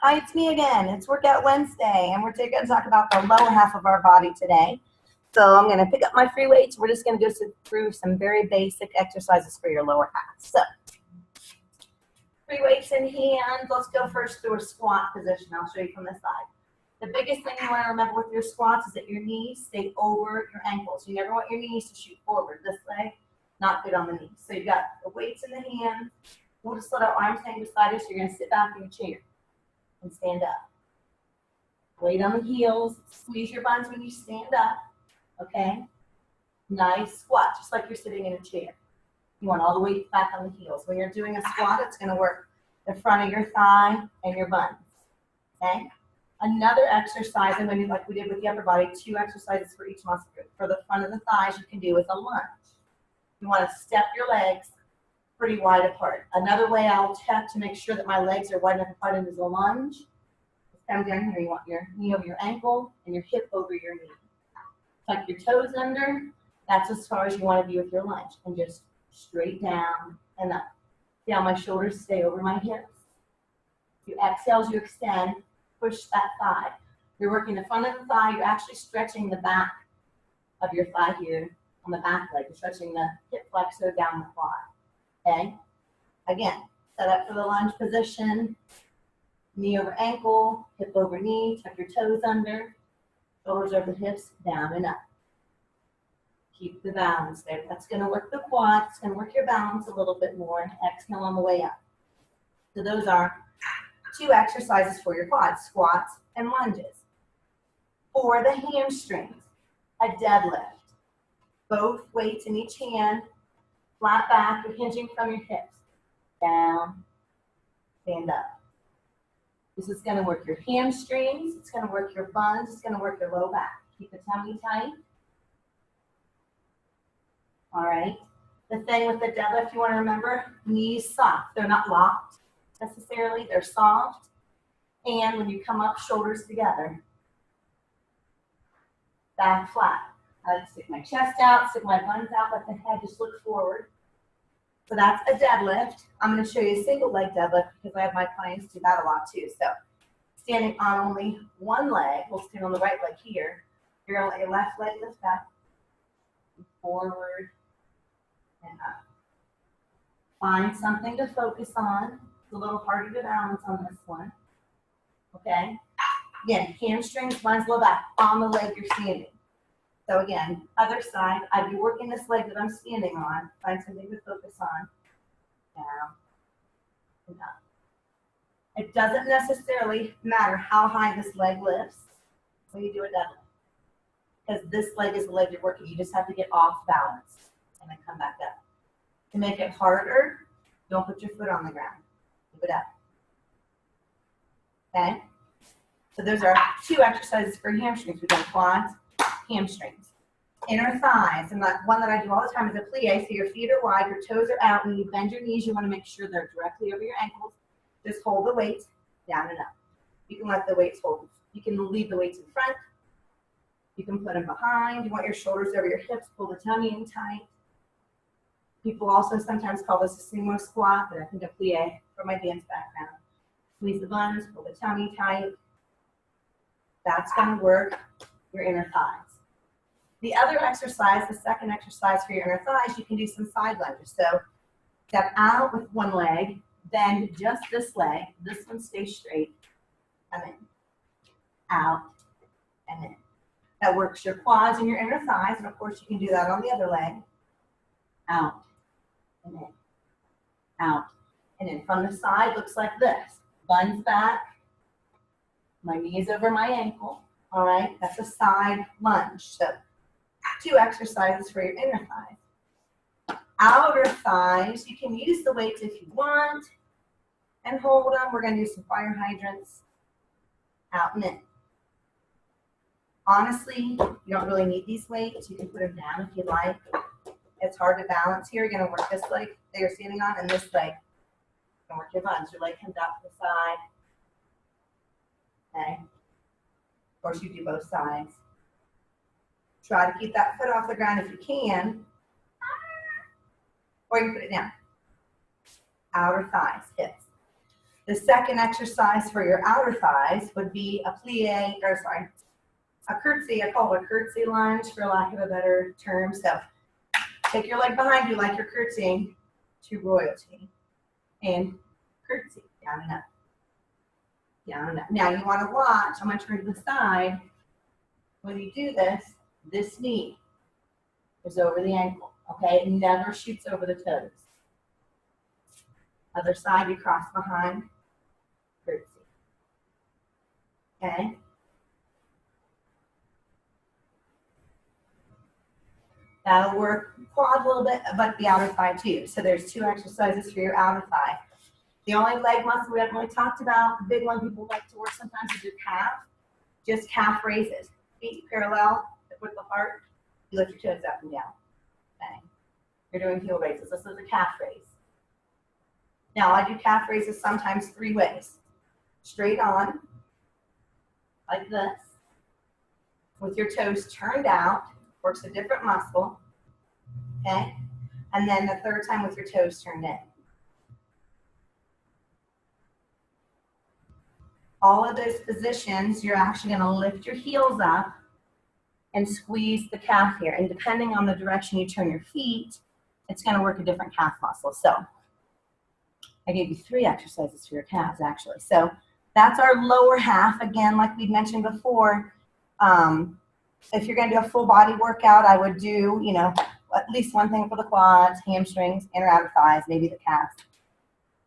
Hi, it's me again. It's Workout Wednesday, and we're going to talk about the lower half of our body today. So I'm going to pick up my free weights. We're just going to go through some very basic exercises for your lower half. So free weights in hand. Let's go first through a squat position. I'll show you from this side. The biggest thing you want to remember with your squats is that your knees stay over your ankles. You never want your knees to shoot forward. This leg, not good on the knees. So you've got the weights in the hand. We'll just let our arms hang beside us. You're going to sit back in your chair and stand up. Weight on the heels. Squeeze your buns when you stand up. Okay? Nice squat, just like you're sitting in a chair. You want all the weight back on the heels. When you're doing a squat, it's going to work the front of your thigh and your buns. Okay? Another exercise, and when you, like we did with the upper body, 2 exercises for each muscle group. For the front of the thighs, you can do with a lunge. You want to step your legs pretty wide apart. Another way I'll check to make sure that my legs are wide enough apart is a lunge. Come down here. You want your knee over your ankle and your hip over your knee. Tuck your toes under. That's as far as you want to be with your lunge. And just straight down and up. See how my shoulders stay over my hips? You exhale as you extend. Push that thigh. You're working the front of the thigh. You're actually stretching the back of your thigh here on the back leg. You're stretching the hip flexor down the quad. Okay? Again, set up for the lunge position. Knee over ankle, hip over knee, tuck your toes under, shoulders over the hips, down and up. Keep the balance there. That's going to work the quad. It's going to work your balance a little bit more. Exhale on the way up. So those are 2 exercises for your quads, squats and lunges. For the hamstrings, a deadlift. Both weights in each hand, flat back, you're hinging from your hips. Down, stand up. This is going to work your hamstrings, it's going to work your buns, it's going to work your low back. Keep the tummy tight. All right. The thing with the deadlift you want to remember, knees soft. They're not locked necessarily, they're soft. And when you come up, shoulders together. Back flat. I like to stick my chest out, stick my buns out, let the head just look forward. So that's a deadlift. I'm going to show you a single leg deadlift because I have my clients do that a lot too. So standing on only one leg, we'll stand on the right leg here. You're going to let your left leg lift back, forward, and up. Find something to focus on. It's a little harder to balance on this one. Okay? Again, hamstrings, buns, low back on the leg you're standing. So again, other side, I'd be working this leg that I'm standing on. Find something to focus on. Down and up. It doesn't necessarily matter how high this leg lifts when you do a deadlift. Because this leg is the leg you're working. You just have to get off balance and then come back up. To make it harder, don't put your foot on the ground. Keep it up. Okay? So those are 2 exercises for hamstrings. We've done quads, hamstrings. Inner thighs, and one that I do all the time is a plie. So your feet are wide, your toes are out. When you bend your knees, you want to make sure they're directly over your ankles. Just hold the weights down and up. You can let the weights hold. You can leave the weights in front. You can put them behind. You want your shoulders over your hips. Pull the tummy in tight. People also sometimes call this a sumo squat, but I think a plie from my dance background. Squeeze the buns, pull the tummy tight. That's going to work your inner thighs. The other exercise, the second exercise for your inner thighs, you can do some side lunges. So step out with one leg, bend just this leg. This one stays straight. Come in, out, and in. That works your quads and your inner thighs, and of course you can do that on the other leg. Out, and in, out, and in. From the side, looks like this. Buns back, my knees over my ankle. All right, that's a side lunge. So 2 exercises for your inner thighs. Outer thighs, you can use the weights if you want and hold them. We're going to do some fire hydrants. Out and in. Honestly, you don't really need these weights. You can put them down if you like. It's hard to balance here. You're going to work this leg that you're standing on and this leg. You're going to work your buns. Your leg comes out to the side. Okay. Of course, you do both sides. Try to keep that foot off the ground if you can. Or you can put it down. Outer thighs, hips. The second exercise for your outer thighs would be a curtsy. I call it a curtsy lunge for lack of a better term. So take your leg behind you like you're curtsying to royalty. And curtsy, down and up. Down and up. Now you want to watch, I'm going to turn to the side. When you do this knee is over the ankle, okay? It never shoots over the toes. Other side, you cross behind, curtsy. Okay? That'll work quad a little bit, but the outer thigh too. So there's 2 exercises for your outer thigh. The only leg muscle we haven't really talked about, the big one people like to work sometimes is your calf. Just calf raises. Feet parallel with the heart. You lift your toes up and down. Okay. You're doing heel raises. This is a calf raise. Now I do calf raises sometimes 3 ways. Straight on, like this, with your toes turned out, works a different muscle, okay? And then the third time with your toes turned in. All of those positions, you're actually gonna lift your heels up and squeeze the calf here. And depending on the direction you turn your feet, it's gonna work a different calf muscle. So I gave you 3 exercises for your calves actually. So that's our lower half. Again, like we mentioned before, if you're gonna do a full body workout, I would do, you know, at least one thing for the quads, hamstrings, inner outer thighs, maybe the calves.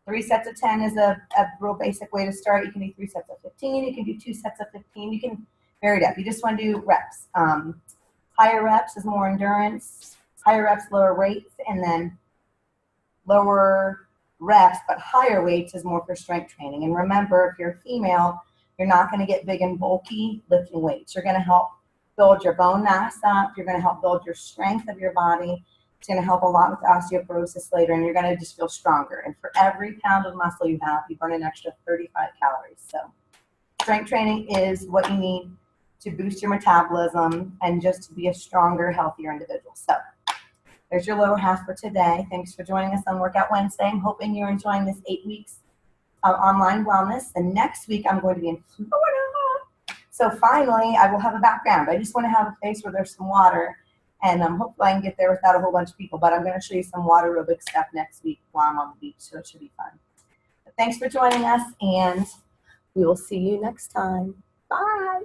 3 sets of 10 is a real basic way to start. You can do 3 sets of 15. You can do 2 sets of 15. You can vary it up. You just want to do reps. Higher reps is more endurance. Higher reps, lower weights, and then lower reps, but higher weights is more for strength training. And remember, if you're a female, you're not going to get big and bulky lifting weights. You're going to help build your bone mass up. You're going to help build your strength of your body. It's going to help a lot with osteoporosis later, and you're going to just feel stronger. And for every pound of muscle you have, you burn an extra 35 calories. So strength training is what you need to boost your metabolism and just to be a stronger, healthier individual. So there's your lower half for today. Thanks for joining us on Workout Wednesday. I'm hoping you're enjoying this 8 weeks of online wellness. And next week, I'm going to be in Florida. So finally, I will have a background. I just want to have a place where there's some water. And hopefully I can get there without a whole bunch of people. But I'm going to show you some water aerobic stuff next week while I'm on the beach. So it should be fun. But thanks for joining us. And we will see you next time. Bye.